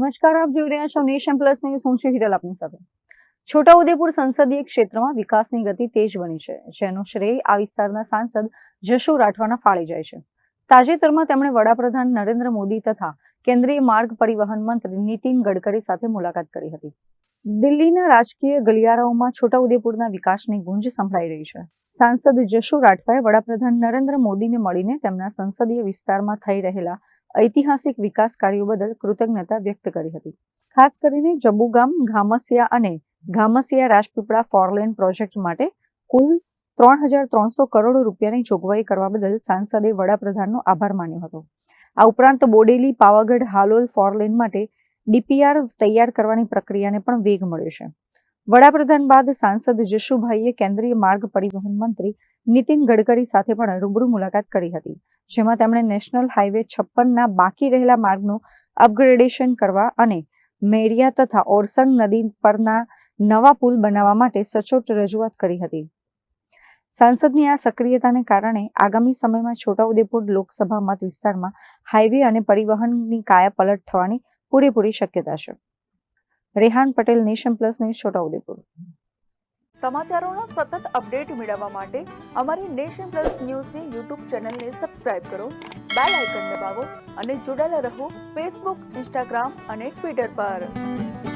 નમસ્કાર, આપ જોઈ રહ્યા છો નેશન પ્લસ ન્યૂઝ. હું છું હિરલ આપની સાથે. છોટાઉદેપુર સંસદીય ક્ષેત્રમાં વિકાસની ગતિ તેજ બની છે, જેનો શ્રેય આ વિસ્તારના સાંસદ જશુ રાઠવાના ફાળે જાય છે. તાજેતરમાં તેમણે વડાપ્રધાન નરેન્દ્ર મોદી તથા કેન્દ્રીય માર્ગ પરિવહન મંત્રી નીતિન ગડકરી સાથે મુલાકાત કરી હતી. દિલ્હીના રાજકીય ગલિયારાઓમાં છોટાઉદેપુરના વિકાસની ગુંજ સંભળાઈ રહી છે. સાંસદ જશુ રાઠવાએ વડાપ્રધાન નરેન્દ્ર મોદીને મળીને તેમના સંસદીય વિસ્તારમાં થઈ રહેલા ઐતિહાસિક વિકાસ કાર્યો બદલ કૃતજ્ઞતા વ્યક્ત કરી હતી. ખાસ કરીને જંબુગામ, ઘામસિયા અને ઘામસિયા રાજપીપળા ફોરલેન પ્રોજેક્ટ માટે કુલ 3,300 કરોડ રૂપિયાની જોગવાઈ કરવા બદલ સાંસદે વડાપ્રધાનનો આભાર માન્યો હતો. આ ઉપરાંત બોડેલી પાવાગઢ હાલોલ ફોરલેન માટે ડીપીઆર તૈયાર કરવાની પ્રક્રિયાને પણ વેગ મળ્યો છે. વડાપ્રધાન બાદ સાંસદ જશુભાઈએ કેન્દ્રીય માર્ગ પરિવહન મંત્રી નીતિન ગડકરી સાથે પણ રૂબરૂ મુલાકાત કરી હતી, જેમાં તેમણે નેશનલ હાઈવે 56ના બાકી રહેલા માર્ગનું અપગ્રેડેશન કરવા અને મેડિયા તથા ઓરસંગ નદી પરના નવા પુલ બનાવવા માટે સચોટ રજૂઆત કરી હતી. સાંસદની આ સક્રિયતાને કારણે આગામી સમયમાં છોટાઉદેપુર લોકસભા મત વિસ્તારમાં હાઈવે અને પરિવહનની કાયાપલટ થવાની પૂરેપૂરી શક્યતા છે. Rehan Patel, Nation Plus News, Chhota Udepur. સમાચારોનો સતત અપડેટ મેળવવા માટે અમારી નેશન પ્લસ ન્યૂઝની યુટ્યુબ ચેનલને સબસ્ક્રાઇબ કરો, બેલ આઇકન દબાવો અને જોડાયેલા રહો ફેસબુક, ઇન્સ્ટાગ્રામ અને ટ્વિટર પર.